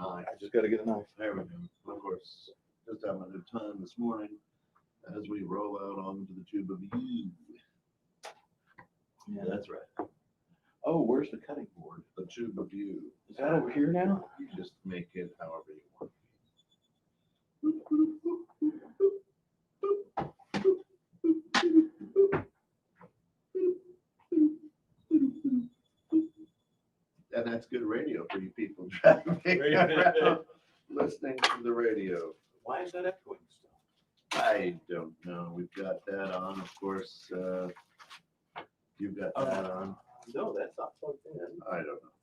knife. I just got to get a knife. There we go. Of course, just having a good time this morning as we roll out onto the tube of you. Yeah. That's right. Oh, where's the cutting board? The tube of you. Is that over here now? You just make it however you want. And that's good radio for you people driving around listening to the radio. Why is that echoing still? I don't know. We've got that on, of course. You've got that on. No, that's not plugged in. I don't know.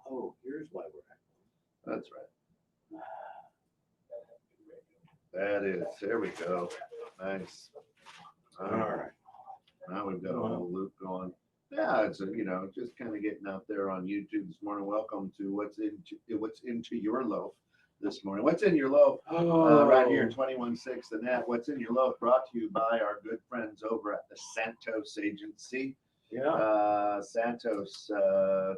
Oh, here's why we're echoing. That's right. That is. There we go. Nice. All right. Now we've got a whole loop going. Yeah, it's just kind of getting out there on YouTube this morning. Welcome to what's into your loaf this morning. What's in your loaf? Right here, 21.6 the net. What's in your loaf? Brought to you by our good friends over at the Santos Agency. Yeah. Santos,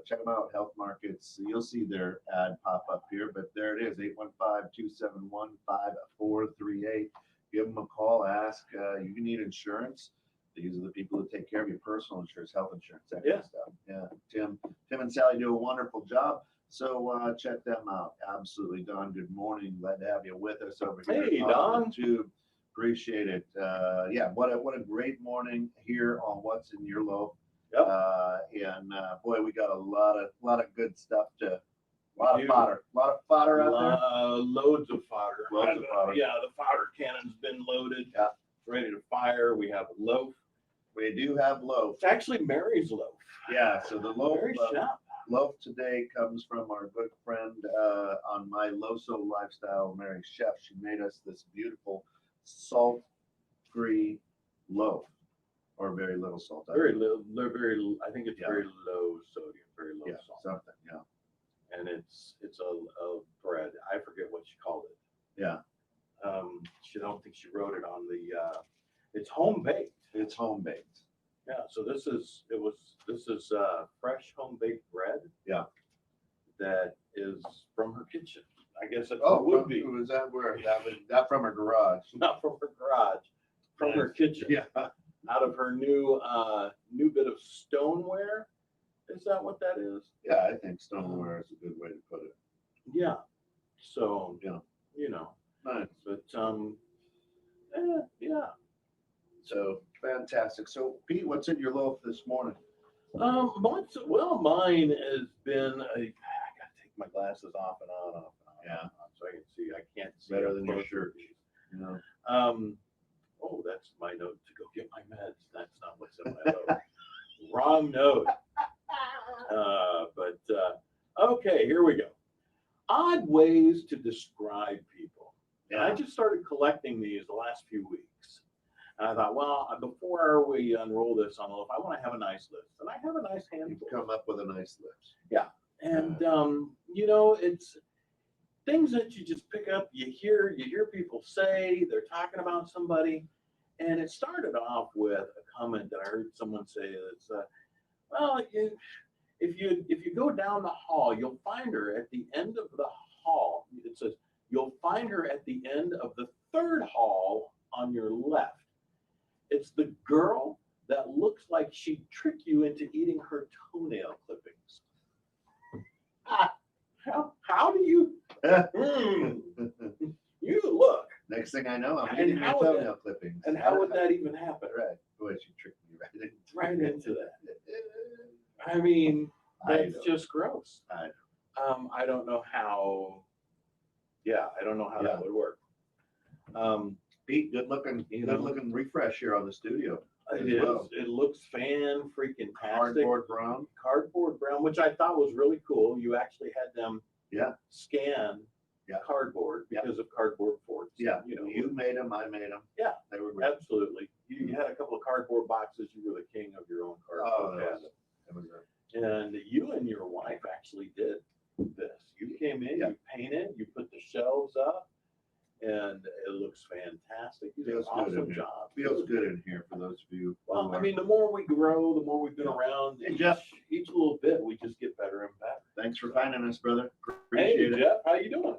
check them out. Health Markets. You'll see their ad pop up here, but there it is. 815-271-5438. Give them a call. Ask. You need insurance. These are the people who take care of your personal insurance, health insurance, that kind of stuff. Yeah, Tim and Sally do a wonderful job. So check them out. Absolutely, Don. Good morning. Glad to have you with us over here. Hey, Don. YouTube. Appreciate it. Yeah, what a great morning here on What's in Your Loaf. Yep. And boy, we got a lot of good stuff a lot of fodder out there. Loads of fodder. Loads of fodder. Yeah, the fodder cannon's been loaded. Yeah. Ready to fire. We have a loaf. We do have loaf. It's actually Mary's loaf. Yeah, so the loaf. Mary's shop. Loaf today comes from our good friend on my Loso lifestyle, Mary Chef. She made us this beautiful salt-free loaf, or very little salt. Very little. I think it's very low sodium, very low salt. Something. Yeah. And it's a bread. I forget what she called it. Yeah. I don't think she wrote it on the. It's home baked. It's home baked. Yeah. So this is fresh home baked bread. Yeah. That is from her kitchen. I guess it would be. Was that where that from her garage? Not from her garage. From her kitchen. Yeah. Out of her new bit of stoneware. Is that what that is? Yeah, I think stoneware is a good way to put it. Yeah. So Nice. But yeah. So fantastic. So Pete, what's in your loaf this morning? Mine has been I gotta take my glasses off and on, Yeah. So I can see. I can't see Better than your shirt. Oh, that's my note to go get my meds. That's not what's in my note. Wrong note. Okay, here we go. Odd ways to describe people. Yeah. And I just started collecting these the last few weeks. And I thought, well, before we unroll this on Loaf, I want to have a nice list. And I have a nice handful. You've come up with a nice list. Yeah. And, it's things that you just pick up, you hear people say, they're talking about somebody. And it started off with a comment that I heard someone say that's, if you go down the hall, you'll find her at the end of the hall. It says, you'll find her at the end of the third hall on your left. It's the girl that looks like she'd trick you into eating her toenail clippings. How do you? You look. Next thing I know, I'm eating your toenail clippings. And how would that even happen? Right. Boy, she tricked me right into that. I mean, that's just gross. I don't know how. Yeah, I don't know how that would work. Pete, good looking refresh here on the studio. It is. Well. It looks fan-freaking-tastic. Cardboard brown, which I thought was really cool. You actually had them scan cardboard because of cardboard forts. Yeah, you made them, I made them. Yeah, they were great. Absolutely. You had a couple of cardboard boxes. You were the king of your own cardboard cabinet. And you and your wife actually did this. You came in, you painted, you put the shelves up, and it looks fantastic. You did an Feels good in awesome here. job. Feels good in here for those of you. Well, who I are- mean, the more we grow, the more we've been around. Hey, Jeff. Each little bit, we just get better and better. Thanks for finding us, brother. Hey, Appreciate it. Jeff, how you doing?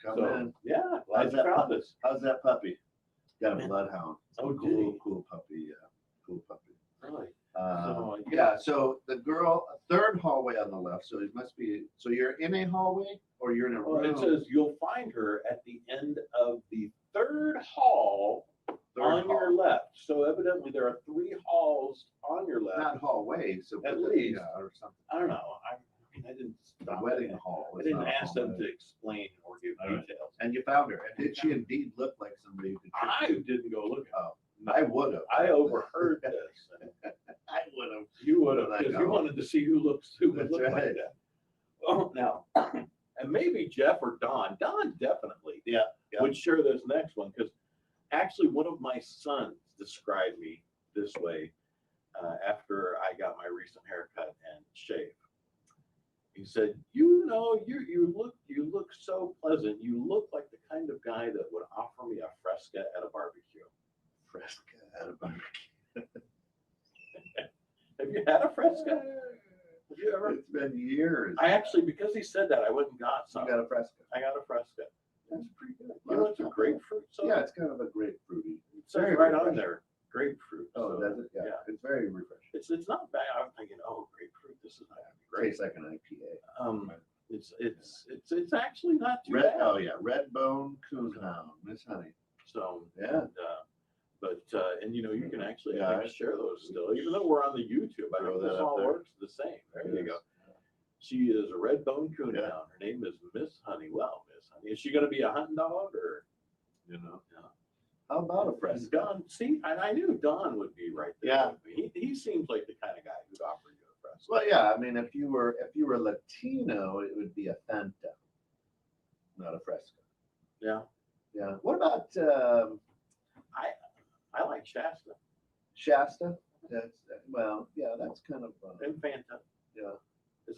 Come So, in. yeah, glad How's you that found us. How's that puppy? Got a Man. bloodhound. Oh, did cool, he? cool puppy. Cool puppy. Really? Yeah. So the girl, third hallway on the left. So it must be. So you're in a hallway, or you're in a Well, room. it says you'll find her at the end of the third hall on your left. So evidently there are 3 halls on your left. Not hallway. So At put that- least. yeah, or something. I don't know. I mean, I didn't The stop wedding it. hall. I is didn't not a ask them hallway. to explain or give All right. details. And you found her. And did she indeed look like somebody who could? I didn't go look at Oh, I would have. I overheard this. I would have. You would have, Like, because you oh. wanted to see who would That's look like right. that. Oh, now, and maybe Jeff or Don definitely Yeah. would share this next one, because actually one of my sons described me this way after I got my recent haircut and shave. He said, you look so pleasant. You look like the kind of guy that would offer me a fresca at a barbecue. Fresca at a barbecue. Have you had a fresca? Have you ever? It's been years. I actually, because he said that, I went and got some. You got a Fresca. I got a fresca. That's pretty good. You know, it's a grapefruit soda. Yeah, it's kind of a grapefruity. It says very right on refreshing. there, grapefruit. Oh, soda. does it? Yeah. Yeah. It's very refreshing. It's not bad. I'm thinking, oh, grapefruit. This is not gonna be great. Tastes like an IPA. It's actually not too Red. bad. Oh yeah, red bone coonhound, Miss Honey. So Yeah. And you know, you can actually Yeah, I think, I- share those still, even though we're on the YouTube. I Throw think that this up all there. works the same. There you Yes. go. She is a red bone coonhound. Yeah. Her name is Miss Honey. Well, Miss Honey, is she going to be a hunting dog or? You know. Yeah. How about a Fresca? Don, see, and I knew Don would be right there. Yeah. with me. He seems like the kind of guy who'd offer you a Fresca. Well, yeah. I mean, if you were Latino, it would be a Fanta, not a Fresca. Yeah. Yeah. What about I like Shasta Shasta? That's well, yeah. That's kind of and Fanta. yeah.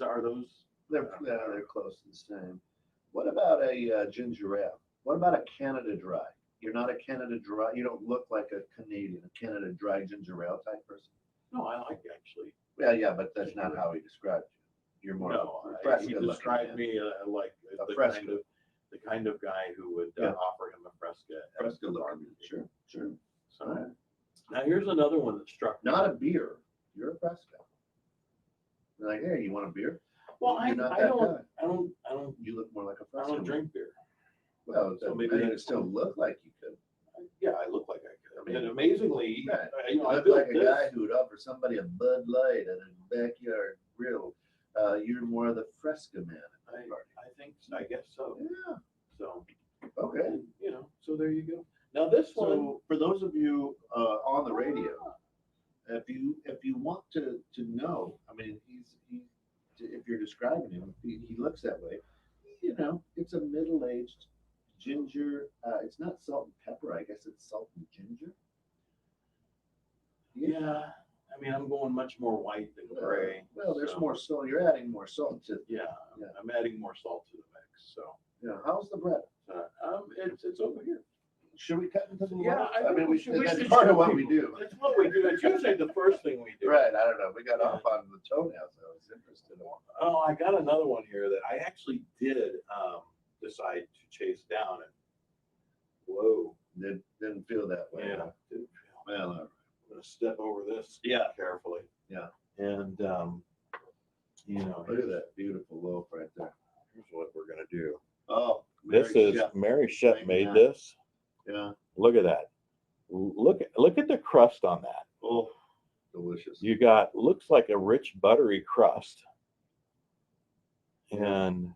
Are those? They're close to the same. What about a ginger ale? What about a Canada Dry? You're not a Canada Dry. You don't look like a Canadian, a Canada Dry ginger ale type person. No, I like actually. Yeah, but that's not how he described you. You're more No, of a he Fresca looking described man. me like A the Fresca. kind of guy who would Yeah. offer him a Fresca. at Fresca the looking. barbecue. Man. Sure. So All right. now here's another one that struck me. Not a beer. You're a Fresca. They're like, hey, you want a beer? Well, I You're not don't, that I don't, I don't, You look more like a I Fresca. don't drink beer. Well, So so maybe maybe it that's- still look like you could. Yeah, I look like I could. I mean, And amazingly, right. you You know, I look built like a this. guy who would offer somebody a Bud Light at a backyard grill. You're more of the Fresca man at that party. I think, I guess so. Yeah. So, Okay. and, you know, so there you go. Now this one, So for those of you on the radio, if you want to know, I mean, if you're describing him, he looks that way. You know, it's a middle-aged ginger. It's not salt and pepper. I guess it's salt and ginger. yeah, I mean, I'm going much more white than gray. Well, there's so, more salt. You're adding more salt to. Yeah, Yeah. I'm adding more salt to the mix. So, Yeah. How's the bread? it's over here. Should we cut into the Yeah, loaves? I think mean, we should- we that's should part show of what we people. do. That's what we do. It's usually the first thing we do. Right. I don't know. We got Yeah. off on the toenails. I was interested in. Oh, I got another one here that I actually did decide to chase down. And whoa, Didn't feel that way. yeah, huh? didn't feel. Well, all right. I'm gonna step over this. Yeah. carefully. Yeah. And you know, Look at that beautiful loaf right there. here's what we're gonna do. Oh, This Mary is Chef. Mary Shep Thank made God. this. Yeah. Look at that. Look at the crust on that. Oh, delicious. You got looks like a rich buttery crust, and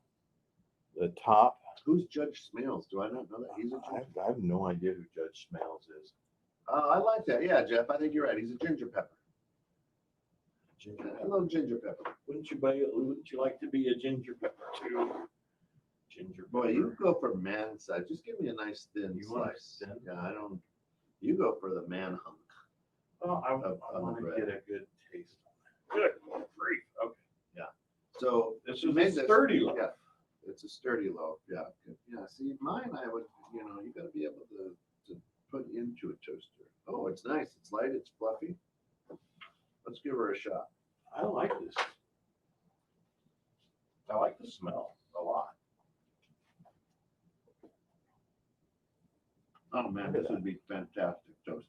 the top. Who's Judge Smails? Do I not know that? He's a judge. I have no idea who Judge Smails is. I like that. Yeah, Jeff. I think you're right. He's a ginger pepper. Ginger I love ginger pepper. Wouldn't you like to be a ginger pepper too? Ginger pepper. Boy, you go for man size. Just give me a nice thin You want it slice. thin? Yeah, I don't. You go for the man hunk. Oh, I of the want to bread. get a good taste on that. Good grief. Okay. So This you is made a sturdy loaf. Yeah, It's a sturdy loaf. Yeah. Yeah. See, mine, I would, you got to be able to put into a toaster. Oh, it's nice. It's light. It's fluffy. Let's give her a shot. I like this. I like the smell a lot. Oh man, this would be fantastic toasted.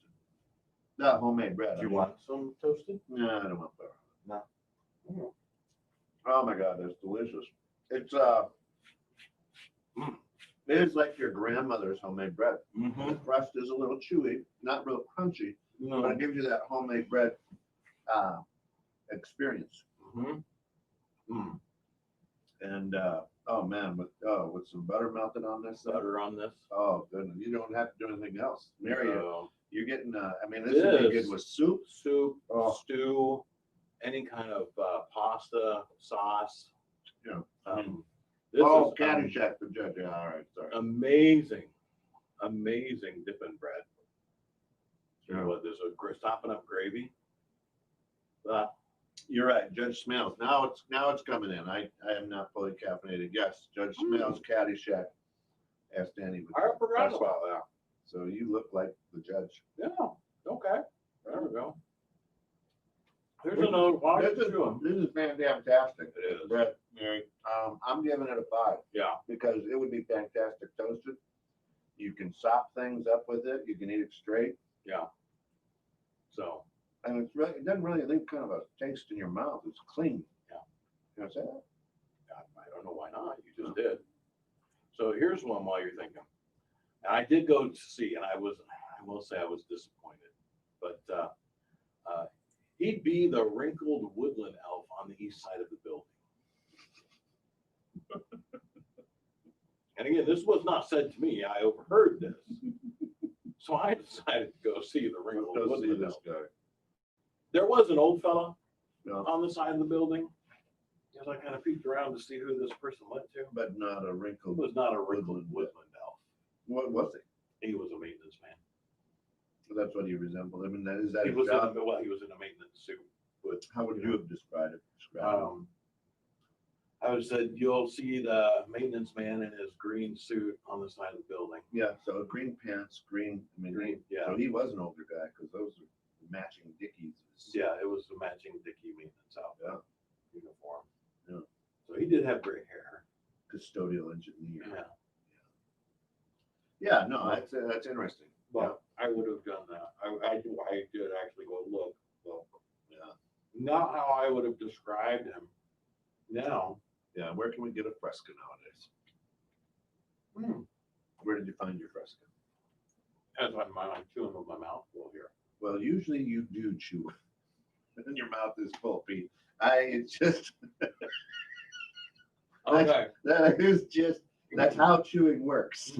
That homemade bread. Do you want some toasted? No, I don't want that. No. Mm. Oh my God, that's delicious. It's it is like your grandmother's homemade bread. Mm-hmm. The crust is a little chewy, not real crunchy, No. but it gives you that homemade bread experience. Mm-hmm. Mm. And oh man, with some butter melted on this. Butter on this. Oh goodness, you don't have to do anything else. Mary, No. you're getting. I mean, this would be good with soup, Oh. stew, any kind of pasta, sauce. Yeah. This Oh, is Caddyshack, the judge. Yeah, all right, sorry. amazing dipping bread. You Yeah. know what? There's a topping up gravy. You're right, Judge Smails. Now it's coming in. I am not fully caffeinated. Yes, Judge Smails, Caddyshack. Asked Danny. I forgot about that. So you look like the judge. Yeah. Okay. There we go. Here's another one. This is fantastic. It is. Bread, Mary. I'm giving it a 5 Yeah. because it would be fantastic toasted. You can sop things up with it. You can eat it straight, Yeah. So and it doesn't really leave kind of a taste in your mouth. It's clean. Yeah. You know what I'm saying? I don't know why not. You just did. So here's one while you're thinking. And I did go to see, and I will say I was disappointed, but he'd be the wrinkled woodland elf on the east side of the building. And again, this was not said to me. I overheard this. So I decided to go see the wrinkled Let's go see woodland this elf. guy. There was an old fella Yeah. on the side of the building. As I kind of peeked around to see who this person went to. But not a It wrinkled. was not a wrinkled woodland elf. What was it? He was a maintenance man. That's what he resembled. I mean, is that He his was job? he was in a maintenance suit. With, How would you have described it? I would have said you'll see the maintenance man in his green suit on the side of the building. Yeah, so green pants, green. I mean, Green, yeah. So he was an older guy because those are matching Dickies. Yeah, it was a matching Dickie maintenance outfit uniform. Yeah. So he did have gray hair. Custodial engineer. Yeah. Yeah, no, that's interesting. But I would have done that. I did actually go look. Well, Yeah. not how I would have described him. Now. Yeah, where can we get a Fresca nowadays? Where did you find your Fresca? As I'm chewing with my mouth full here. Well, usually you do chew, and your mouth is full, Pete. It's just Okay. that's how chewing works.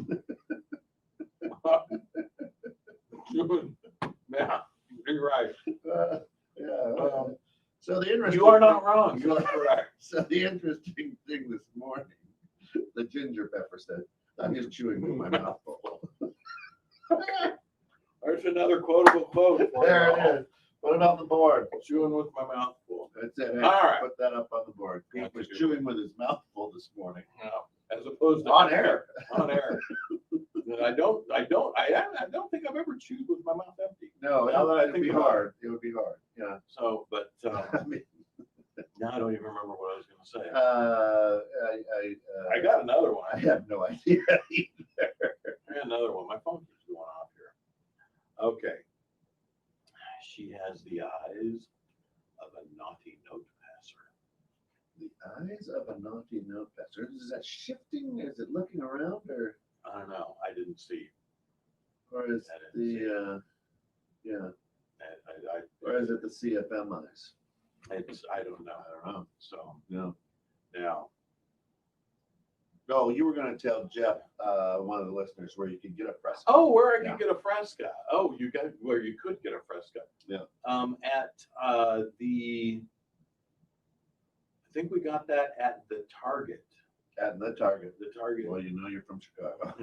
Yeah, you're right. Yeah. So the interesting. You are not wrong. You are correct. So the interesting thing this morning, the ginger pepper said, "I'm just chewing with my mouth full." There's another quotable quote. For There you. it is. Put it on the board. Chewing with my mouth full. That's it. Hey, All right. Put that up on the board. He That's was a good chewing with his mouth full this morning. Yeah. As opposed to On air. On air. And I don't think I've ever chewed with my mouth empty. No, Now that I it would think be about hard. It would be hard. Yeah. So, but I mean, now I don't even remember what I was going to say. I I got another one. I have no idea either. I got another one. My phone keeps going off here. Okay. She has the eyes of a naughty note passer. The eyes of a naughty note passer. Is that shifting? Is it looking around, or I don't know. I didn't see. is I didn't see the yeah, I or is it the CFM eyes? I don't know. I don't know. So No. now, Oh, you were going to tell Jeff, one of the listeners, where you could get a Fresca. oh, where I Yeah. could get a Fresca. Oh, you got where you could get a Fresca. Yeah. At the, I think we got that at the Target. At the Target. The Target Well, you know you're from Chicago.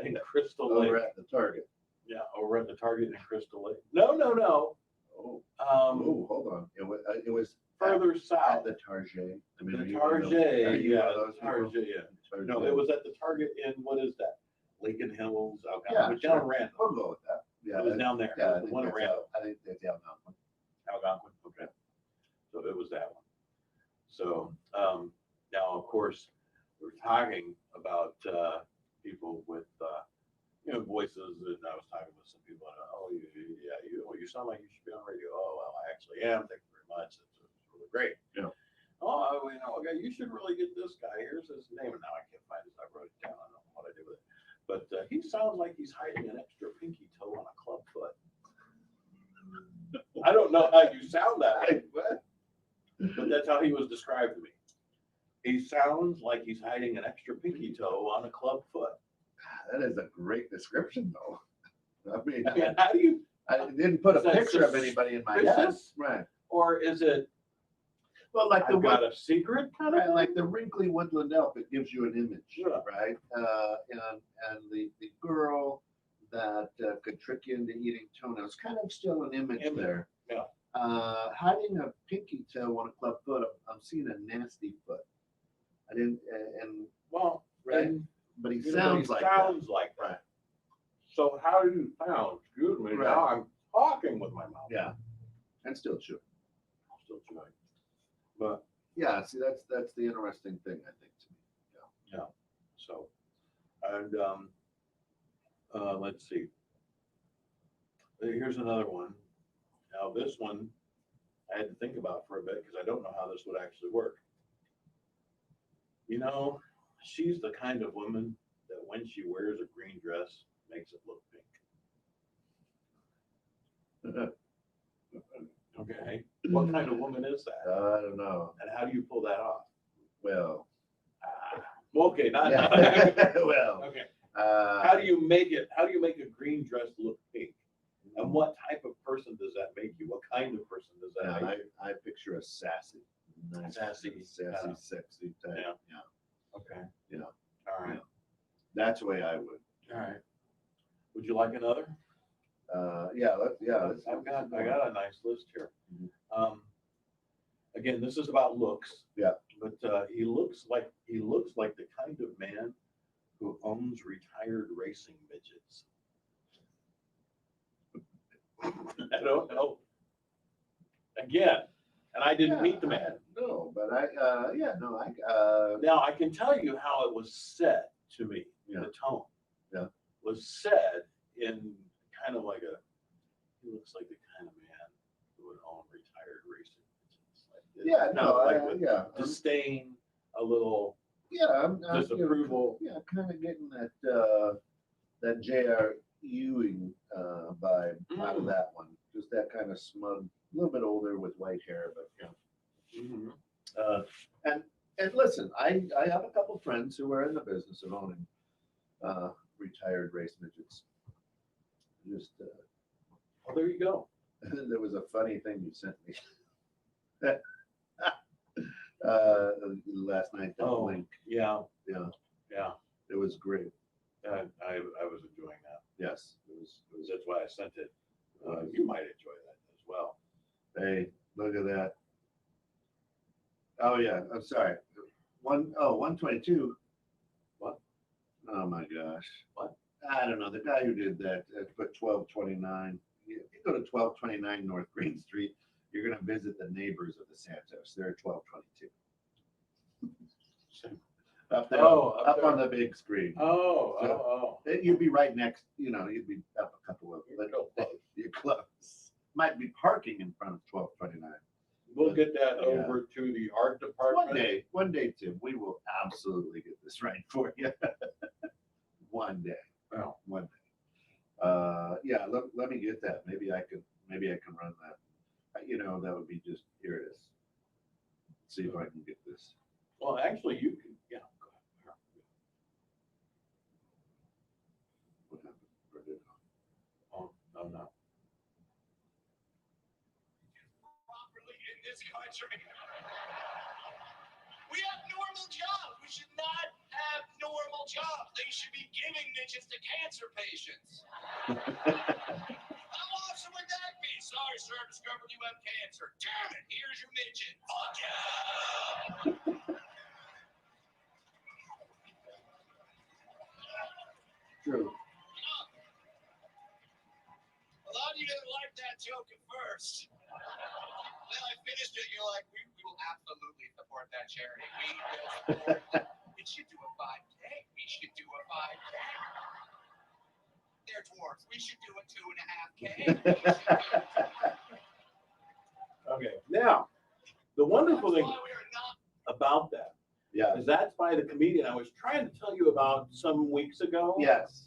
in Crystal Lake. Over at the Target. Yeah, over at the Target in Crystal Lake. No. Oh, oh, hold on. It was further At south. the Target. I mean, The are you one of those- Target, are you one yeah, of those people? Target, yeah. Target. No, it was at the Target in, what is that? Lincoln Hills, Algonquin, Yeah, but down sure. Randall. We'll go with that. Yeah, It was down there. yeah, It was the one in Randall. I think that's Algonquin. Algonquin, okay. So it was that one. So, now, of course, we're talking about, people with, voices, and I was talking with some people, and, oh, you sound like you should be on radio. Oh, well, I actually am. Thank you very much. It's really great. Yeah. Oh, okay, you should really get this guy. Here's his name, and now I can't find it. I wrote it down. I don't know what I did with it. But he sounds like he's hiding an extra pinky toe on a club foot. I don't know how you sound that way, but that's how he was described to me. He sounds like he's hiding an extra pinky toe on a club foot. That is a great description, though. I mean, How do you, I didn't put a Is that picture of anybody in my head. suspicious? Right. or is it, Well, like the I've got a secret kind of right, thing? like the wrinkly woodland elf, it gives you an image, Yeah. right? And the girl that could trick you into eating toenails, kind of still an image there. Yeah. Hiding a pinky toe on a club foot, I'm seeing a nasty foot. I didn't, and Well, right, and, but he you know, sounds he like sounds like that. Right. So how do you sound? Excuse me, Right. now I'm talking with my mouth. that. Yeah, and still true. I'm still chewing. But, Yeah, see, that's the interesting thing, I think, to me. so, and, let's see. Here's another one. Now, this one, I had to think about for a bit because I don't know how this would actually work. She's the kind of woman that when she wears a green dress, makes it look pink. Okay. What kind of woman is that? I don't know. And how do you pull that off? Well, Okay, not. yeah. Well, Okay. How how do you make it? How do you make a green dress look pink? And what type of person does that make you? What kind of person does that make you? I picture a sassy, nice, Sassy, sassy, sexy type. Yeah. Yeah, Okay. Yeah. All right. that's the way I would. All right. Would you like another? Let's I got a nice list here. Mhm. Again, this is about looks. Yeah. But he looks like the kind of man who owns retired racing midgets. I don't know. Again, and I didn't meet the man. No, but Now I can tell you how it was said to me. Yeah. The tone. Yeah. Was said in kind of like he looks like the kind of man who would own retired racing midgets. With disdain, a little I'm disapproval. kind of getting that J.R. Ewing vibe out of that one. Just that kind of smug, a little bit older with white hair, but and listen, I have a couple friends who are in the business of owning retired race midgets. Just Oh, there you go. there was a funny thing you sent me last night. That link, Yeah, yeah, yeah. it was great. I was enjoying that. Yes, it was. That's why I sent it. You might enjoy that as well. Hey, look at that. Oh yeah, I'm sorry. 122. What? Oh my gosh. What? I don't know. The guy who did that put 1229. If you go to 1229 North Green Street, you're going to visit the neighbors of the Santos. They're at 1222. Up there, up on the big screen. You'd be right next. You'd be up a couple of. But you're close. Might be parking in front of 1229. We'll get that over to the art department. One day, Tim, we will absolutely get this right for you. One day. Oh. One day. Let me get that. Maybe I can run that. That would be just, here it is. Let's see if I can get this. Well, actually, you can. Yeah. Go ahead. What happened? Where did it go? Oh, no. Properly in this country. We have normal jobs. We should not have normal jobs. They should be giving midgets to cancer patients. How awesome would that be? So sorry, sir. Discovered you have cancer. Damn it. Here's your midget. Fuck yeah. True. A lot of you didn't like that joke at first. Then I finished it. You're like, we will absolutely support that charity. We will support. It should do a 5K. We should do a 5K. They're dwarfs. We should do a 2.5K. Okay, now, the wonderful That's thing why we are not. about that Yeah. is that's by the comedian I was trying to tell you about some weeks ago. Yes.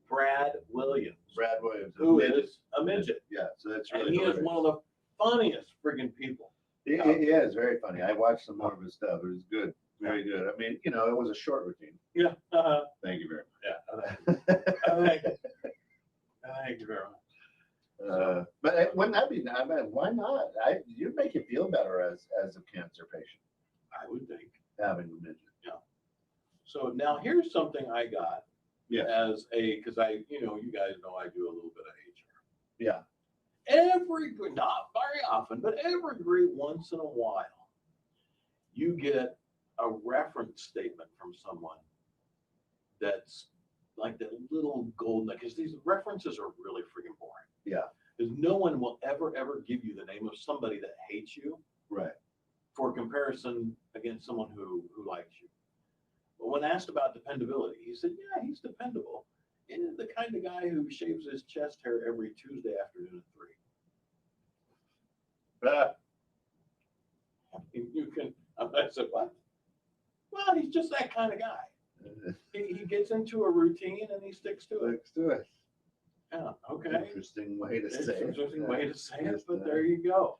Brad Williams, Brad Williams. who is a midget. Yeah. So that's And really he is one of the funniest friggin' people. He is very funny. I watched some more of his stuff. It was good. Very good. I mean, it was a short routine. Yeah. Thank you very Yeah. Thank you. Thank you very much. But wouldn't that be? I mean, why not? You'd make you feel better as a cancer patient I would think. having a midget. So now here's something I got Yes. as because you guys know I do a little bit of HR. Yeah. Not very often, but every great once in a while, you get a reference statement from someone that's like that little golden, because these references are really freaking boring. Yeah. Because no one will ever give you the name of somebody that hates you Right. for comparison against someone who likes you. But when asked about dependability, he said, yeah, he's dependable. He's the kind of guy who shaves his chest hair every Tuesday afternoon at 3. You can, I said, what? Well, he's just that kind of guy. He gets into a routine and he sticks to it. Let's do it. Yeah, okay. Interesting way to It's say an it. interesting way to say it, but there you go.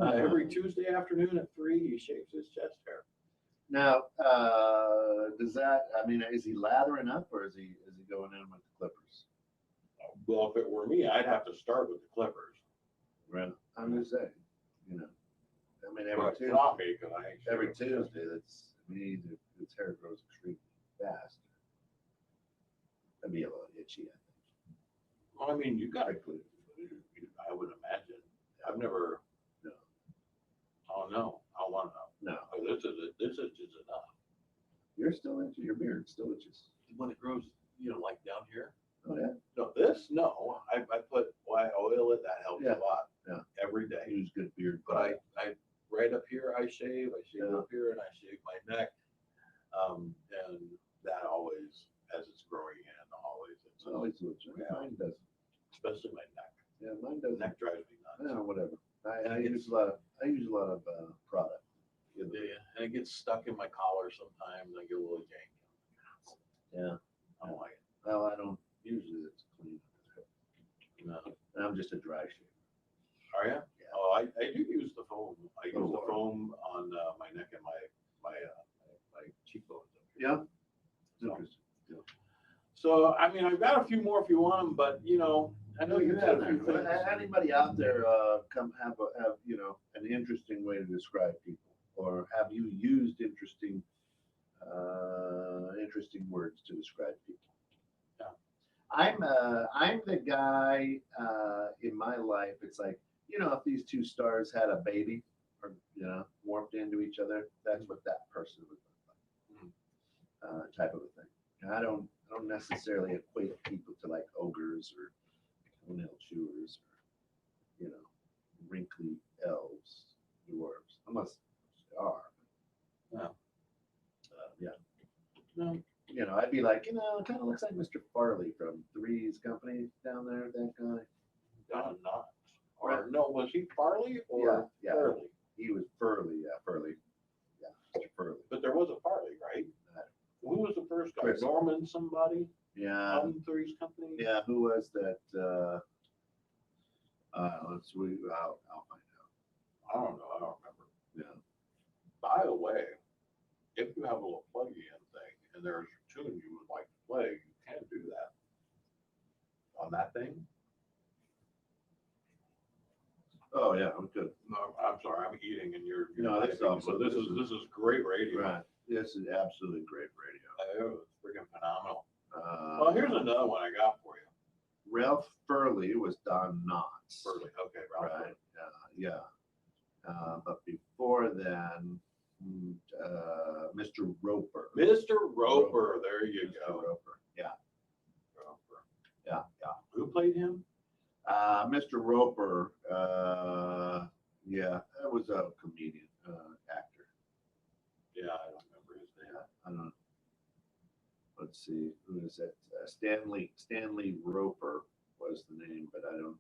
Every Tuesday afternoon at 3, he shaves his chest hair. Now, does that? I mean, is he lathering up or is he going in with the clippers? Well, if it were me, I'd have to start with the clippers. Right. I'm just saying. I mean, every But Tuesday. not me, 'cause I ain't Every shaving. Tuesday, his hair grows extremely fast. That'd be a little itchy, I think. Well, I mean, you got to. Quickly. I would imagine. I've never. No. Oh no, I want to know. No, Oh, this is just enough. you're still itchy. Your beard still itches. When it grows, like down here. Oh yeah. No, no. I oil it. That helps Yeah. a lot. Yeah. Every day. Use good beard. But I right up here I shave Yeah. up here, and I shave my neck. And that always, as it's growing in, it's always looks. Yeah. Mine doesn't. especially my neck. Yeah, mine The doesn't. neck drives me nuts. Yeah, whatever. I use a lot of product. And it gets stuck in my collar sometimes. I get a little janky. Yeah. I don't like it. Well, I don't. Usually it's clean. No. And I'm just a dry shaver. Are you? Yeah. Oh, I do use the foam. I use Oh, the wow. foam on my neck and my cheekbones. Yeah. So- Interesting. So, I mean, I've got a few more if you want them, but I know you had a few things. Anybody out there come have an interesting way to describe people, or have you used interesting words to describe people? Yeah. I'm the guy in my life. It's like, if these two stars had a baby or warped into each other, that's what that person would look like. Type of a thing. And I don't necessarily equate people to like ogres or toenail chewers or wrinkly elves, dwarves, unless they are. No. Yeah. No. I'd be like, it kind of looks like Mr. Farley from Three's Company down there, that guy. Not. Or no, was he Farley or Yeah. Furley? He was Furley, Furley. Yeah, Mr. Furley. But there was a Farley, right? Who was the first guy? Chris. Norman somebody? Yeah. Three's Company? Yeah, who was that? I'll find out. I don't know. I don't remember. Yeah. By the way, if you have a little pluggy in thing and there's a tune you would like to play, you can do that on that thing. Oh yeah, I'm good. No, I'm sorry, I'm eating and you're No, that's typing, all so good. this is great radio. Right. This is absolutely great radio. Oh, it's freaking phenomenal. Well, here's another one I got for you. Ralph Furley was Don Knotts. Furley. Okay, Ralph Right. Furley. Yeah. But before then, Mr. Roper. Mr. Roper. There you Mr. go. Roper. Yeah. Roper. Yeah. Who played him? Mr. Roper. Yeah, that was a comedian, actor. Yeah, I don't remember his name. Yeah, I don't know. Let's see, who is it? Stanley Roper was the name, but I don't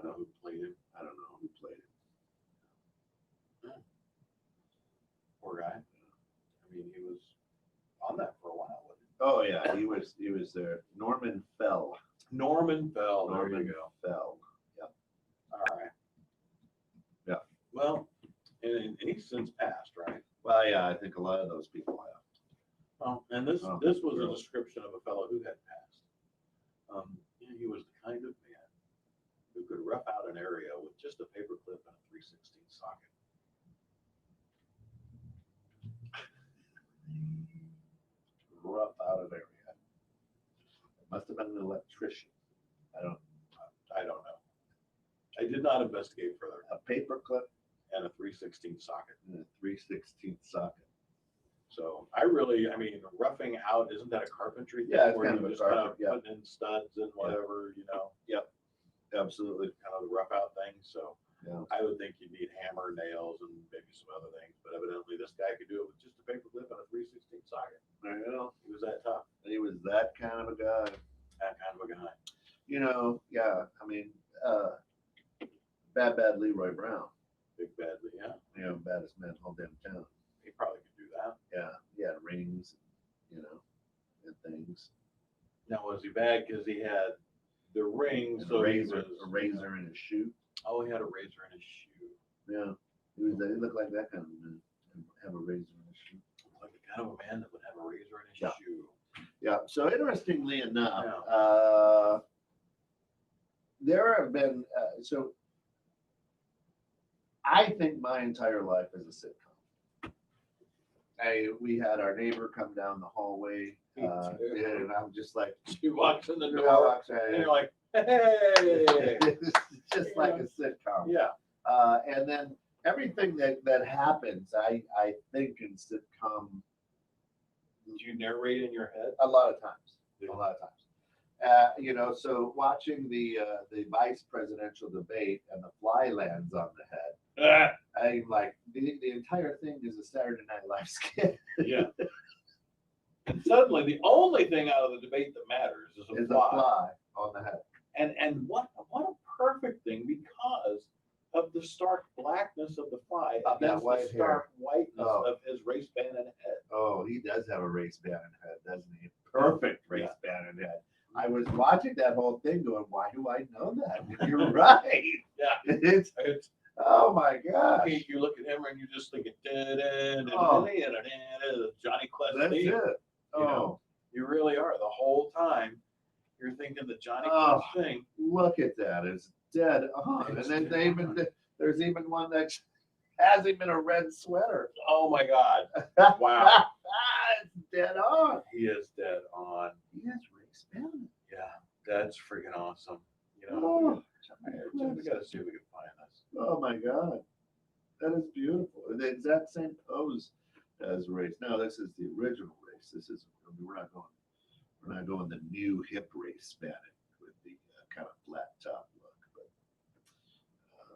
know who played him. I don't know who played him. Poor guy. I mean, he was on that for a while, wasn't he? Oh yeah, he was there. Norman Fell. Norman Fell. There Norman you go. Fell. Yep. All right. Yeah. Well, and he's since passed, right? Well, yeah, I think a lot of those people have. Oh, and this Oh, was a really? description of a fellow who had passed. Yeah, he was the kind of man who could rough out an area with just a paper clip and a 3/16 socket. Rough out of area. It must have been an electrician. I don't know. I did not investigate further. A paper clip And a 3/16 socket. and a 3/16 socket. So I mean, roughing out, isn't that a carpentry thing? Yeah, it's where kind you of a just kind of carpet, yeah. putting in studs and whatever, you know, Absolutely. kind of the rough out thing. So Yeah. I would think you'd need hammer, nails, and maybe some other things. But evidently this guy could do it with just a paper clip and a 3/16 socket. There you go. He was that tough, He was that kind of a guy. that kind of a guy. You know, yeah. I mean, bad Leroy Brown. Big badly, yeah. You know, baddest man whole damn town. He probably could do that. Yeah, he had rings, you know, and things. Now, was he bad because he had the ring? And So a he razor, was, a razor in his shoe. Oh, he had a razor in his shoe. Yeah, he looked like that kind of man. Have a razor in his shoe. Like the kind of a man that would have a razor in his Yeah. shoe. Yeah. So interestingly enough, Yeah. there have been I think my entire life is a sitcom. We had our neighbor come down the hallway, Me too. and I'm just like, He walks in the "You're door, outside." and you're like, hey. It's just like a sitcom. Yeah. And then everything that happens, I think in sitcom Did you narrate in your head? a lot of times. You know, so watching the vice presidential debate and the fly lands on the head, I'm like, the entire thing is a Saturday Night Live skit. Yeah. And suddenly, the only thing out of the debate that matters is a Is a fly. fly on the head. And what a perfect thing, because of the stark blackness of the fly Of that against white the stark whiteness Oh. of his race Bannon head. Oh, he does have a race Bannon head, doesn't he? Perfect race Bannon head. I was watching that whole thing going, why do I know that? You're right. Yeah. It's, It's, oh my gosh. you look at him and you're just thinking, Oh. Johnny Quest That's theme. it. You know, Oh, You really are. The whole time you're thinking the Johnny Oh. Quest thing. look at that. It's dead on. It's And then dead there's even one that has him in a red sweater. Oh my God. Wow. It's dead on. He is dead on. He has race Bannon. Yeah. That's freaking awesome. You know, Oh, we got to see if we can find this. oh my God. That is beautiful. The exact same pose as race. No, this is the original race. This is we're not going the new hip race Bannon with the kind of flat top look. But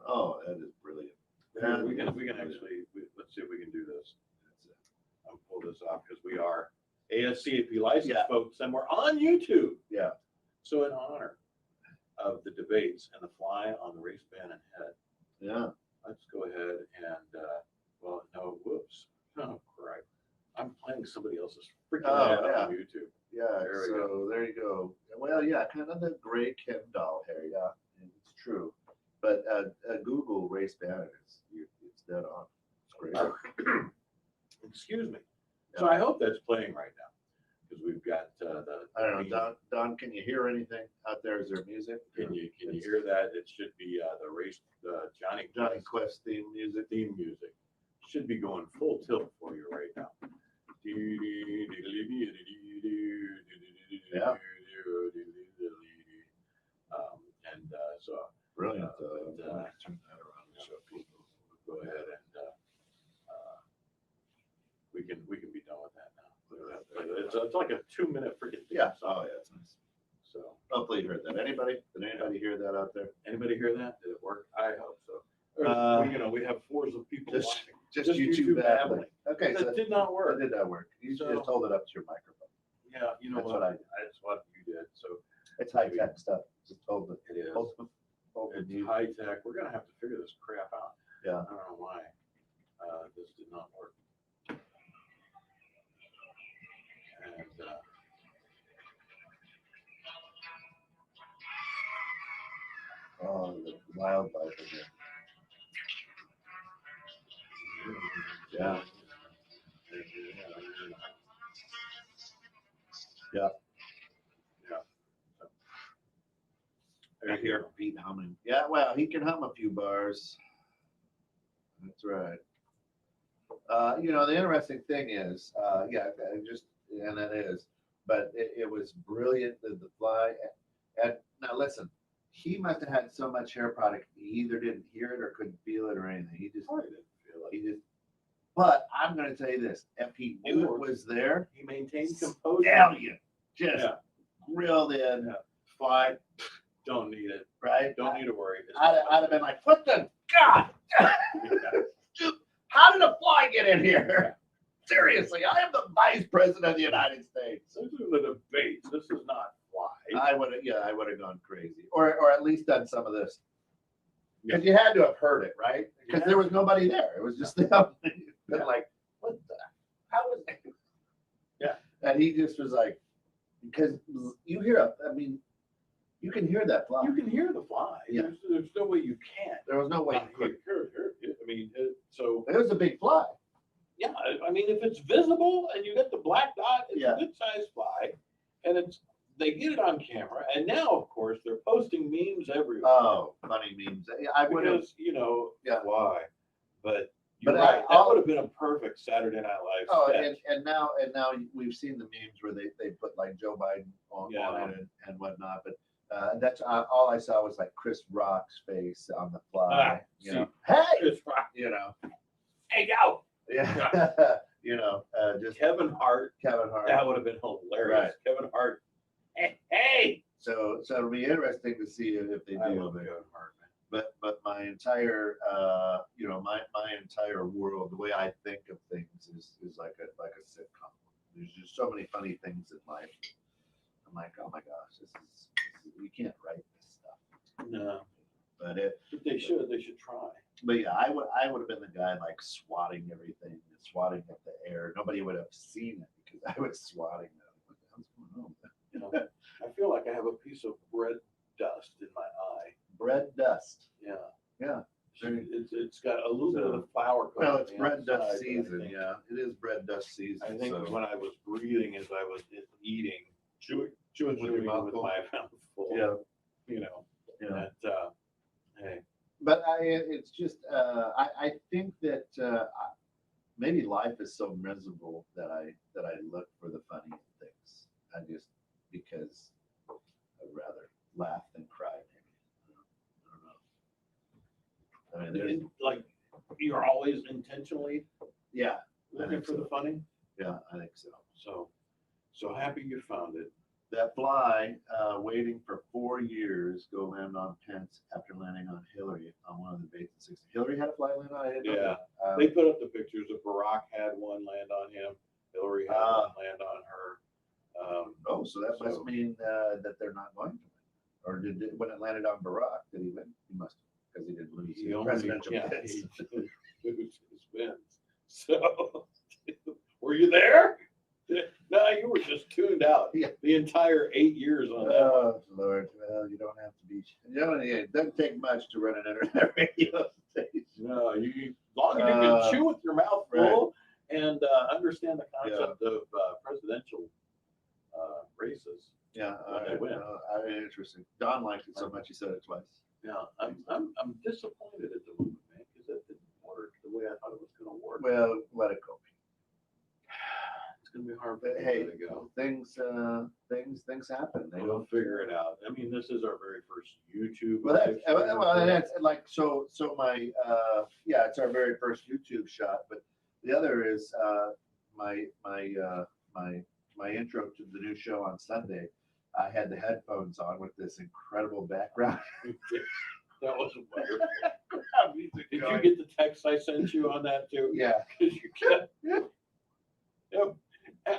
oh, that is brilliant. Yeah, we can actually let's see if we can do this. That's it. I'll pull this off because we are ASCAP licensed Yeah. folks and we're on YouTube. Yeah. So in honor of the debates and the fly on the race Bannon head, Yeah. let's go ahead and well, no, whoops. Oh, crap. I'm playing somebody else's freaking Oh, head yeah. on YouTube. Yeah. There we So there you go. Well, yeah, kind of the gray Ken doll hair. Yeah, it's true. But Google race Bannon it's dead on. It's great. Excuse me. So I hope that's playing right now because we've got the. I don't know, Don. Can you hear anything out there? Is there music? Can you hear that? It should be the Johnny Quest theme music? theme music should be going full tilt for you right now. Yeah. it's like a 2-minute freaking theme Yeah. song. Oh, yeah, it's nice. So, Hopefully you heard that. Anybody? Did anybody hear that out there? anybody hear that? Did it work? I hope so. We have fours of people Just, watching. just YouTube YouTube babbling. babbling. Okay, so That did not work. that did not work. You So- just hold it up to your microphone. Yeah, you know That's what? what I did. That's what you did. So It's high tech stuff. Just hold it. it is. Hold the It's mute. high tech. We're gonna have to figure this crap out. Yeah. I don't know why this did not work. And Oh, the wildlife in there. Yeah. Yeah. Right here. Pete humming. Yeah, well, he can hum a few bars. That's right. The interesting thing is, and that is, but it was brilliant, the fly. And now listen, he must have had so much hair product, he either didn't hear it or couldn't feel it or anything. He just, probably didn't feel it. he just, but I'm going to tell you this, if he knew it was there, He maintained composure. stallion, just Yeah. grilled in, Yeah. Fly, don't need it. right? Don't need to worry. It's I'd have been like, what the God? How did a fly get in here? Seriously, I am the vice president of the United States. This is the debate. This is not fly. I would have gone crazy, or at least done some of this, because you had to have heard it, right? Because Yeah. there was nobody there. It was just them. Been Yeah. like, what the? How is it? Yeah. And he just was like, because you hear you can hear that fly. You can hear the fly. Yeah. There's no way you can't. There was no way you could. I mean, so It was a big fly. yeah. I mean, if it's visible and you get the black dot, it's Yeah. a good sized fly, and they get it on camera. And now, of course, they're posting memes everywhere. Oh, funny memes. I would have. Because Yeah. why? But you're But right. That would have been a perfect Saturday Night Live Oh, sketch. and now we've seen the memes where they put like Joe Biden on it and whatnot, but that's all I saw was like Chris Rock's face on the fly. Hey, It's right. Hey, go. Yeah, just Kevin Hart. Kevin Hart. That would have been hilarious. Kevin Hart. Hey. So it'll be interesting to see if they I do. love But, Kevin Hart, man. but my entire my entire world, the way I think of things is like a sitcom. There's just so many funny things in life. I'm like, oh my gosh, this is we can't write this stuff. No. But They should try. But yeah, I would have been the guy like swatting everything, swatting at the air. Nobody would have seen it because I was swatting them. What the hell's going on? I feel like I have a piece of bread dust in my eye. Bread dust. Yeah. Yeah. It's got a little bit of the flour. Well, it's on the bread dust outside, but season. Yeah, it is bread dust season. I think so. when I was breathing as I was eating, chewing with your chewing mouth with full. my mouth full. Yeah. Yeah. Hey. But it's just I think that maybe life is so miserable that I look for the funny in things. I just because I'd rather laugh than cry. Maybe. I don't know. I mean, Like you're always intentionally yeah, looking for the funny. yeah, I think so. So happy you found it. That fly waiting for 4 years go land on Pence after landing on Hillary on one of the debates in 60. Hillary had a fly land on it? Yeah. They put up the pictures of Barack had one land on him. Hillary had one land on her. So that must mean that they're not going to win. Or did it, when it landed on Barack, did he win? He must have, because he didn't lose He his only- presidential yeah, bids. he didn't lose his wins. So, were you there? No, you were just tuned out. Yeah. The entire 8 years on that. Oh, Lord. Well, you don't have to be. It doesn't take much to run an internet radio station. No, as long as you can chew with your mouth full and understand the concept of presidential races. Yeah, When they win. Interesting. Don liked it so much he said it twice. Yeah, I'm disappointed at the movement, man, because it didn't work the way I thought it was going to work. Well, let it go. It's going to be hard for But me hey, to go. things happen. They We'll don't figure it out. I mean, this is our very first YouTube. Well, live stream. that's like so. My it's our very first YouTube shot. But the other is my my intro to the new show on Sunday, I had the headphones on with this incredible background That was wonderful. music Did you going. get the text I sent you on that too? Yeah. Because you kept, Yep.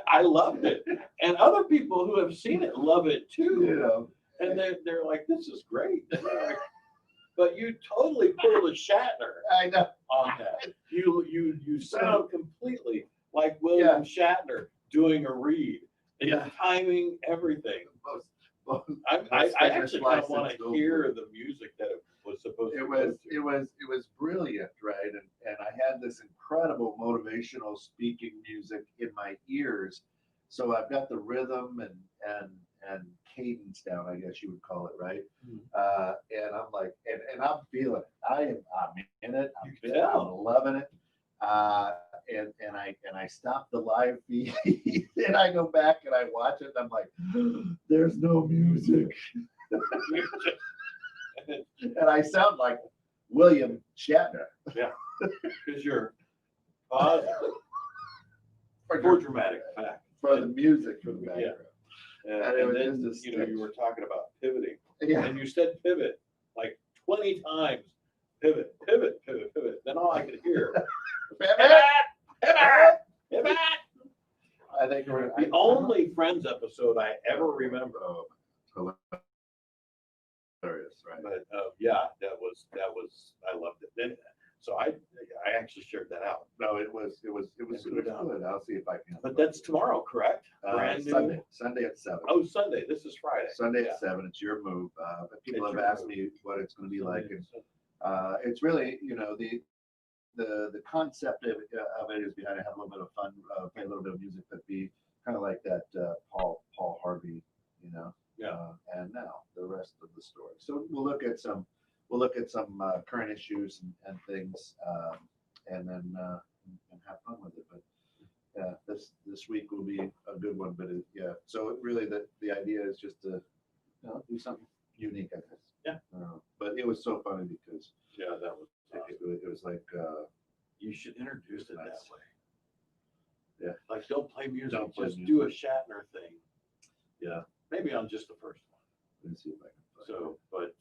I loved it. And other people who have seen it love it You too. know, And they're like, this is great. But you totally pulled a Shatner I know. on that. You sound completely like William Shatner doing a read. And Yeah. timing everything. Most I famous actually kind of license want to goes hear with- the music that it was supposed It to was go to. it was brilliant, right? And I had this incredible motivational speaking music in my ears. So I've got the rhythm and cadence down, I guess you would call it, right? And I'm like, and I'm feeling it. I'm in it. You can tell. I'm loving it. And I stop the live feed and I go back and I watch it and I'm like, there's no music. And I sound like William Shatner. Because you're positive. For dramatic effect. For the music for the Yeah. background. And, And it was then, just a you know, you stitch. were talking about pivoting. Yeah. And you said pivot like 20 times. Pivot, pivot, pivot, pivot. Then all I could hear, pivot, pivot, pivot. I think we're The only Friends episode I ever remember. Hilarious, right? But yeah, that was I loved it. Then so I actually shared that out. No, it was good. I'll see if I can. But that's tomorrow, correct? Brand new. Sunday at 7. Oh, Sunday. This is Friday. Sunday Yeah. at 7. It's your move. But people It's have your asked move. me what it's going to be Sunday, like, and Sunday. it's really, you know, the concept of it is behind it, have a little bit of fun, play a little bit of music, but be kind of like that Paul Harvey, you know. Yeah. And now the rest of the story. So we'll look at some current issues and things, and then and have fun with it. But this week will be a good one. But yeah, so really the idea is just to do something unique, I guess. Yeah. But it was so funny because Yeah, that was awesome. it was like You should introduce it that Nice. way. Yeah. Like don't play music, Don't play just music. do a Shatner thing. Yeah. Maybe on just the first one. let me see if I can find So, but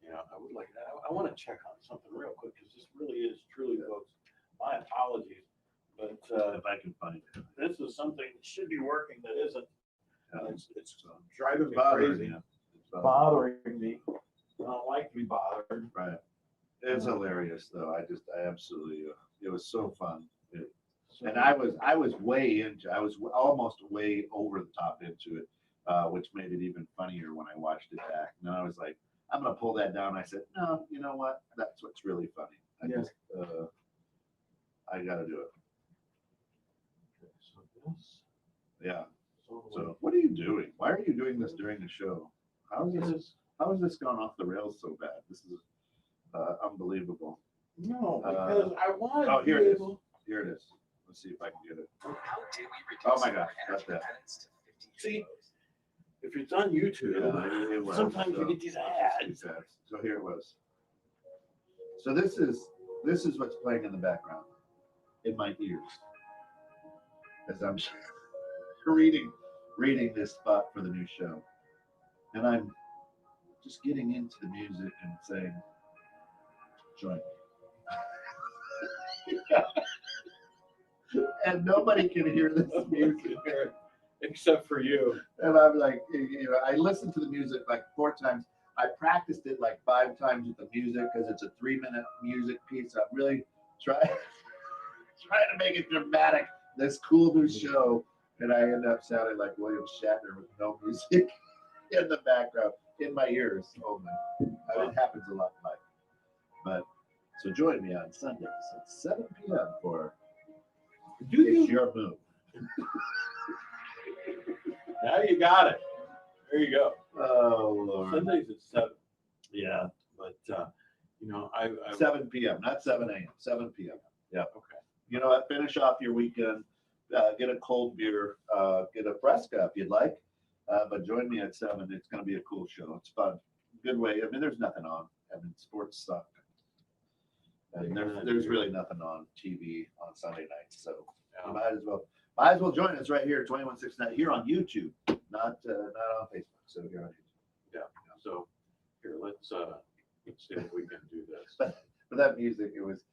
you know, I would like that. I want to check on something real quick because this really is truly, folks. My apologies, but it. If I can find it. this is something that should be working that isn't. It's So, driving me bothering crazy, you. It's bothering bothering me. I don't like to be bothered. you. Right. It's hilarious though. I absolutely it was so fun. And I was almost way over the top into it, which made it even funnier when I watched it back. And then I was like, I'm gonna pull that down. I said, no, you know what? That's what's really funny. I gotta do it. So this. Yeah. So what are you doing? Why are you doing this during the show? How has this gone off the rails so bad? This is unbelievable. No, because I wanted Oh, to here be it is. able. Here it is. Let's see if I can get it. How did we Oh reduce my gosh, our got that. penance to 50 See, euros? if it's on YouTube, It was, sometimes so- you get these ads. So here it was. So this is what's playing in the background in my ears as I'm reading this spot for the new show, and I'm just getting into the music and saying, join me. And nobody can hear this music. Except for you. And I'm like, you know, I listened to the music like 4 times. I practiced it like 5 times with the music because it's a 3-minute music piece. I'm really trying to make it dramatic. This cool new show, and I end up sounding like William Shatner with no music in the background in my ears. Oh man, it happens a lot in life. But so join me on Sundays at 7 p.m. for It's Your Move. Now you got it. There you go. Oh Lord. Sundays at 7. Yeah. But you know, I 7 p.m. Not 7 a.m. 7 p.m. Yeah. okay. You know what? Finish off your weekend. Get a cold beer. Get a Fresca if you'd like. But join me at 7. It's going to be a cool show. It's fun. Good way. I mean, there's nothing on. I mean, sports suck. And there's really nothing on TV on Sunday nights. So you might as well. Might as well join us right here, 2169, here on YouTube, not on Facebook. So here on YouTube. Yeah. So here, let's see if we can do this. But that music, it was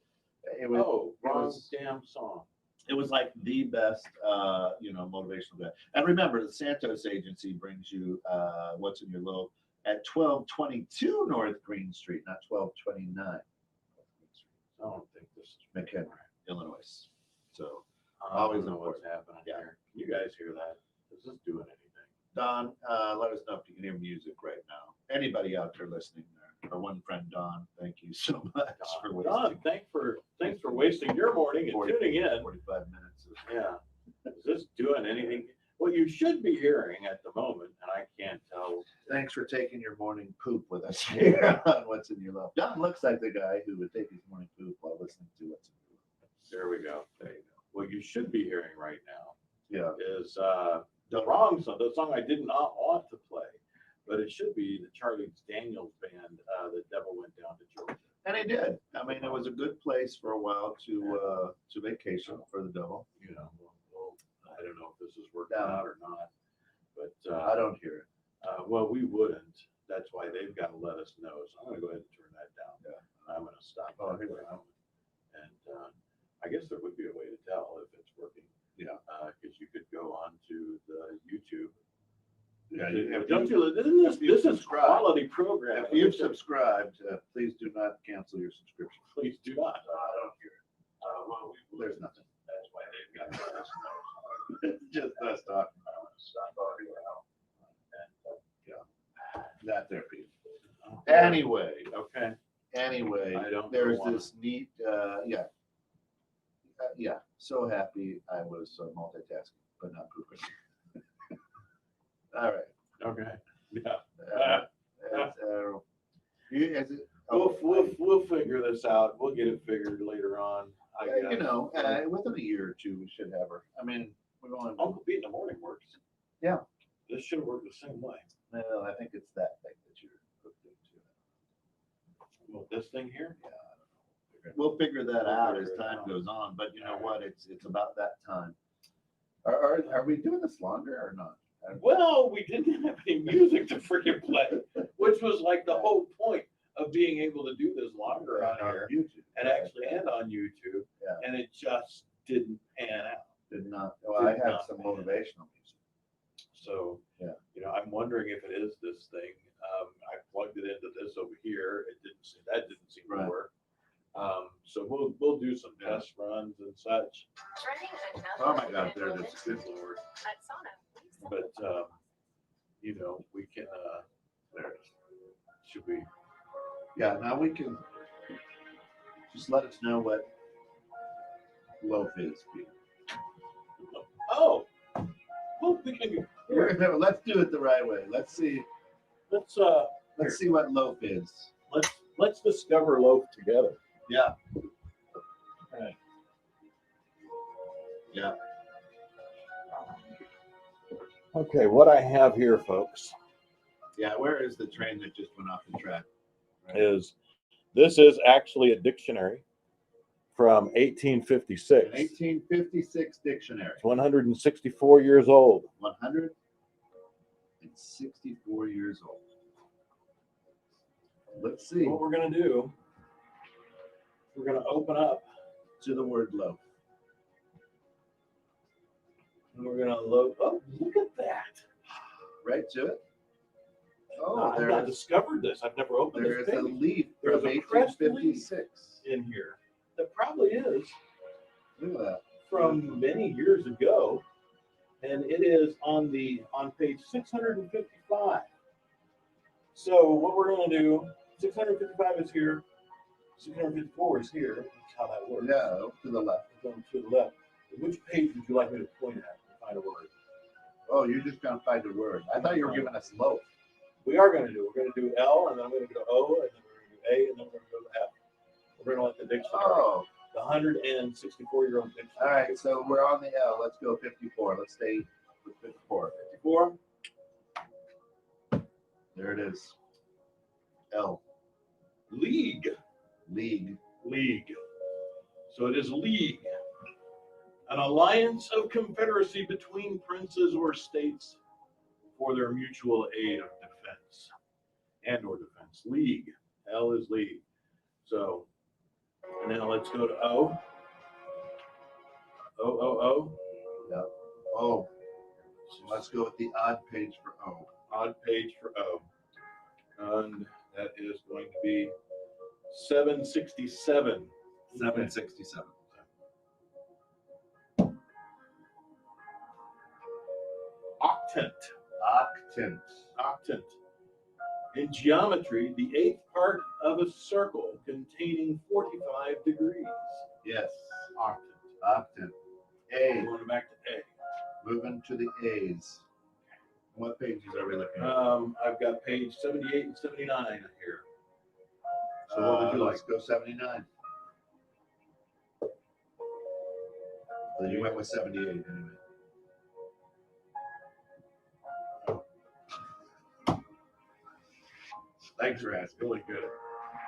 Oh, it wrong was damn song. it was like the best motivational guy. And remember, the Santos Agency brings you What's in Your Loaf at 1222 North Green Street, not 1229 North Green Street. I don't think this is McHenry, Illinois. So I always don't know what's important. happening Yeah. here. Can you guys hear that? Is this doing anything? Don, let us know if you can hear music right now. Anybody out there listening there? Our one friend Don, thank you so much for Don, wasting thanks for wasting your morning and 40 tuning in. 45 minutes. Yeah. Is this doing anything? What you should be hearing at the moment, and I can't tell. Thanks for taking your morning poop with us here on What's in Your Loaf. Don looks like the guy who would take his morning poop while listening to What's in Your Loaf. There we go. There you go. What you should be hearing right now Yeah. is the wrong song, the song I did not want to play, but it should be the Charlie Daniels band, The Devil Went Down to Georgia. And he did. I mean, it was a good place for a while to vacation for the devil. You know, I don't know if this is working out or not, but I don't hear it. well, we wouldn't. That's why they've got to let us know. So I'm going to go ahead and turn that down. Yeah. I'm going to stop. Oh, that here we for a moment. And I guess there would be a way to tell if it's working. Yeah. Because you could go on to the YouTube. Yeah, Don't you? This is subscribe. quality program. If you've subscribed, please do not cancel your subscription. Please do not. I don't hear it. Well, There's nothing. That's why they've got to let us know. It's just us talking. Stop talking now. That there, Pete. And, Anyway, okay. anyway, I don't there's wanna- this neat, yeah. So happy I was multitasking, but not pooping. All right. Okay. Yeah. Is it, oh, We'll figure this out. We'll get it figured later on. I guess. you know, within a year or two, we should have her. I mean, we're going. Uncle Pete in the morning works. Yeah. This should work the same way. Well, I think it's that thing that you're hooked into. Well, this thing here. Yeah, I don't know. We'll figure that We'll out figure as it time out. goes on. But you know what? It's about that time. Are we doing this longer or not? Well, we didn't have any music to freaking play, which was like the whole point of being able to do this longer on here YouTube and actually end on YouTube. Yeah. And it just didn't pan out. Did not. Well, I Did have not, some man. motivational music. So, Yeah. you know, I'm wondering if it is this thing. I plugged it into this over here. That didn't seem Right. to work. So we'll do some Yeah. test runs and such. Oh my God, there it is. Good Lord. But you know, we can. There it is. Should we? Yeah. Now we can just let us know what loaf is. Pete. Oh, well, we can. Here, No, let's do it the right way. Let's see. let's See what loaf is. let's discover Loaf together. Yeah. Right. Yeah. Okay, what I have here, folks, Yeah. Where is the train that just went off the track? this is actually a dictionary from 1856. An 1856 dictionary. It's 164 years old. 164 years old. Let's see. What we're going to do, we're going to open up To the word loaf. and we're going to load. Oh, look at that. Right to it. Oh, I've not discovered this. I've never opened there this is a thing leaf There's from a pressed leaf. 1856. in here. That probably is Look at that. from many years ago. And it is on page 655. So what we're going to do, 655 is here, 654 is here. That's how that works. Yeah, to the left. Going to the left. Which page would you like me to point at to find a word? Oh, you're just gonna find a word. I thought you were giving us loaf. We are going to do. We're going to do L, and then I'm going to go O, and then we're going to do A, and then we're going to go to F. We're going to let the dictionary, Oh, the 164-year-old dictionary. all right. So we're on the L. Let's go 54. Let's stay with 54. 54. There it is. L. League. League. League. So it is league. An alliance of confederacy between princes or states for their mutual aid of defense and or defense. League. L is league. So now let's go to O. O. Yep. Oh, let's go with the odd page for O. Odd page for O. And that is going to be 767. 767. Octant. Octant. Octant. In geometry, the eighth part of a circle containing 45 degrees. Yes. Octant. Octant. A. Going back to A. Moving to the A's. What pages are we looking at? I've got page 78 and 79 here. So what would you like? Let's go 79. So you went with 78 anyway. Thanks for asking. Really good.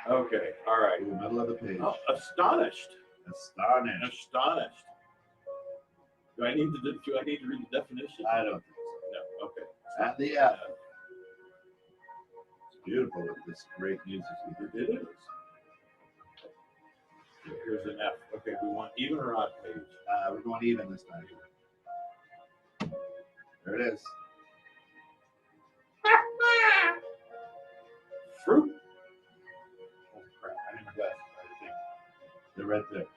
Okay. All right. In the middle of the page. Oh, astonished. Astonished. Astonished. Do I need to read the definition? I don't think so. No. Okay. At the F. It's beautiful with this great music. It is. Here's an F. Okay, we want even or odd page. We're going even this time. There it is. Fruit. Oh crap! I need my glasses. They're right there.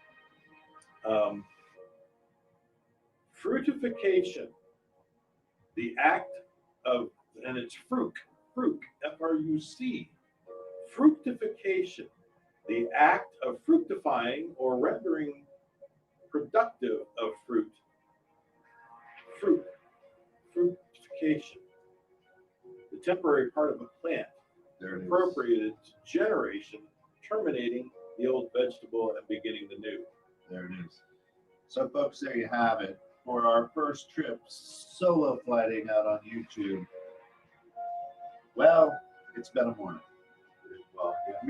Fruitification. The act of, and it's fruc, F-R-U-C. Fructification. The act of fructifying or rendering productive of fruit. Fructification. The temporary part of a plant. There it is. Appropriated to generation, terminating the old vegetable and beginning the new. There it is. So, folks, there you have it. For our first trip solo flighting out on YouTube. Well, it's been a morning. Well, yeah.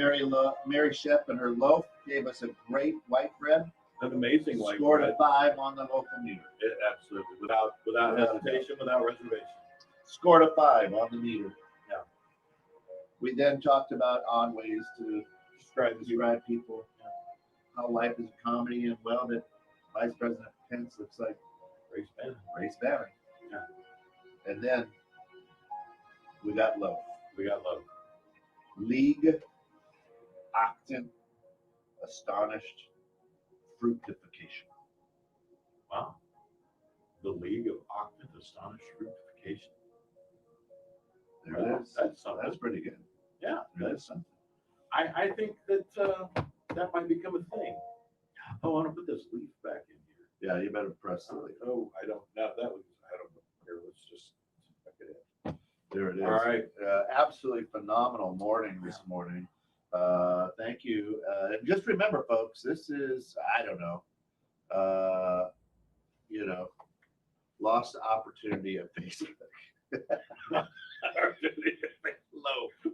Mary Shep and her loaf gave us a great white bread. An amazing white Scored bread. a 5 on the local meter. Absolutely, without hesitation, without reservation. Scored a 5 on the meter. Yeah. We then talked about odd ways to Describe people, how life is a comedy, and well, that Vice President Pence looks like Race Bannon. Yeah. And then we got Loaf. League, Octant, Astonished, Fructification. Wow. The League of Octant, Astonished Fructification. There it is. That's something. That's pretty good. Yeah. That's something. I think that that might become a thing. Oh, I want to put this leaf back in here. Yeah, you better press the leaf. Oh, I don't know. I don't know. Here, let's just check it in. There it is. All right. Absolutely phenomenal morning this morning. Thank you. And just remember, folks, this is, I don't know, lost opportunity at Facebook.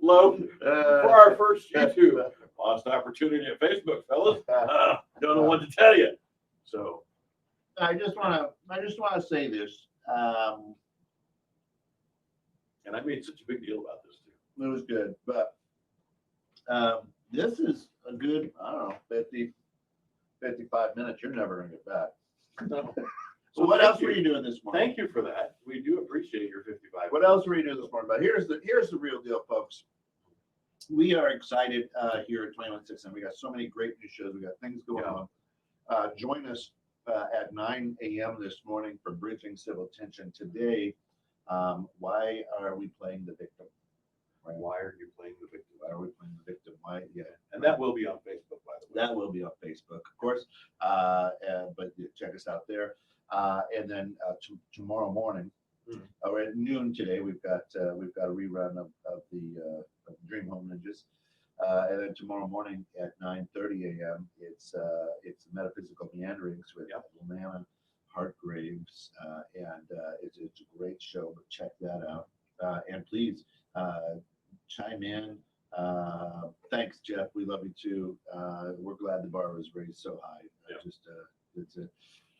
Loaf. For our first YouTube, lost opportunity at Facebook, fellas. Don't know what to tell you. So I just want to say this. And I made such a big deal about this too. It was good, but this is a good, I don't know, 50, 55 minutes. You're never going to get back. No. So what else were you doing this morning? Thank you for that. We do appreciate your 55. What else were you doing this morning? But here's the real deal, folks. We are excited here at 21.6, and we got so many great new shows. We got things going on. Join us at 9 a.m. this morning for Bridging Civil Tension. Today, why are we playing the victim? Right. Why are you playing the victim? Why are we playing the victim? Why? Yeah. And that will be on Facebook, by the way. That will be on Facebook, of course. But check us out there. And then tomorrow morning, or at noon today, we've got a rerun of the Dream Home Ninjas. And then tomorrow morning at 9:30 a.m., it's Metaphysical Meanderings with Lana Hartgraves, and it's a great show. But check that out, and please chime in. Thanks, Jeff. We love you too. We're glad the bar was raised so high. It's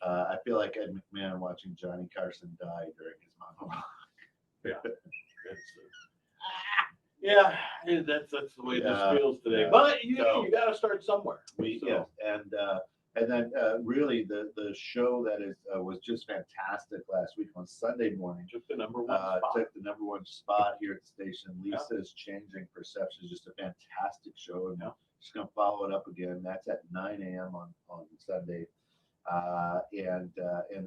I feel like Ed McMahon watching Johnny Carson die during his monologue. Yeah. Yeah, that's the way this feels today. Yeah. But you So, got to start somewhere. Yes, and then really the show that was just fantastic last week on Sunday morning. Took the number one spot. Took the number one spot here at the station. Lisa's Changing Perceptions, just a fantastic show, and just gonna follow it up again. That's at 9 a.m. on Sunday. And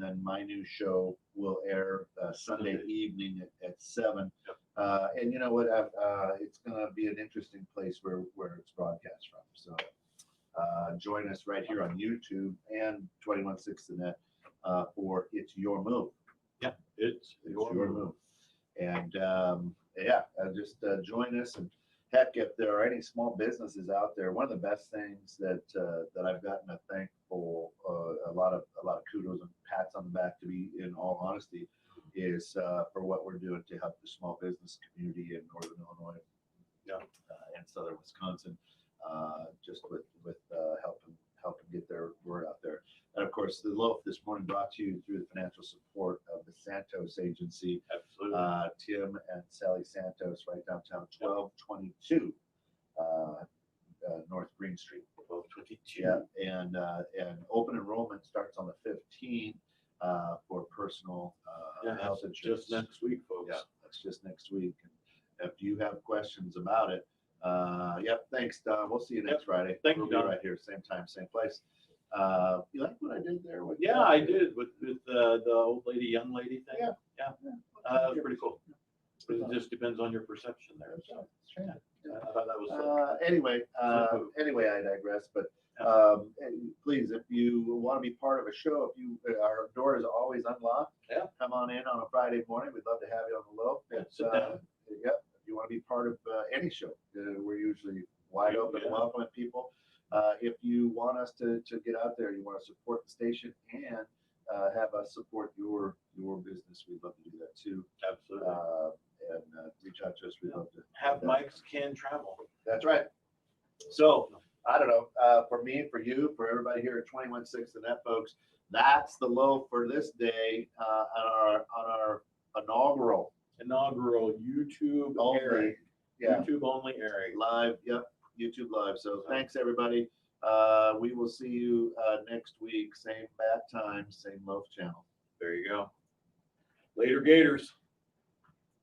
then my new show will air Sunday evening at 7. And you know what? It's going to be an interesting place where it's broadcast from. So join us right here on YouTube and 216net for It's Your Move. Yeah, it's your move. And just join us. And heck, if there are any small businesses out there, one of the best things that I've gotten a thankful, a lot of kudos and pats on the back, to be in all honesty, is for what we're doing to help the small business community in Northern Illinois, and Southern Wisconsin, just with helping get their word out there. And of course, the Loaf this morning brought to you through the financial support of the Santos Agency. Absolutely. Tim and Sally Santos, right downtown, 1222 North Green Street. 1222. Yeah, and open enrollment starts on the 15th for personal health insurance. Just next week, folks. Yeah, that's just next week. And if you have questions about it, thanks, Don. We'll see you next Friday. Thank we'll you, be Don. right here, same time, same place. You like what I did there? I did with the old lady, young lady thing. Yeah. That was pretty cool. But it just depends on your perception there. So, I thought that was anyway, I digress. But please, if you want to be part of a show, our door is always unlocked. Yeah. Come on in on a Friday morning. We'd love to have you on the Loaf. Sit down. If you want to be part of any show, we're usually wide open, welcoming people. If you want us to get out there, you want to support the station and have us support your business, we'd love to do that too. Absolutely. And reach out to us. We'd love to have Mike's Can Travel. That's right. So I don't know, for me, for you, for everybody here at 216net, folks, that's the Loaf for this day on our inaugural YouTube only, airing. YouTube only airing. Live. Yep. YouTube live. So thanks everybody. We will see you next week. Same bat time, same Loaf channel. There you go. Later, Gators.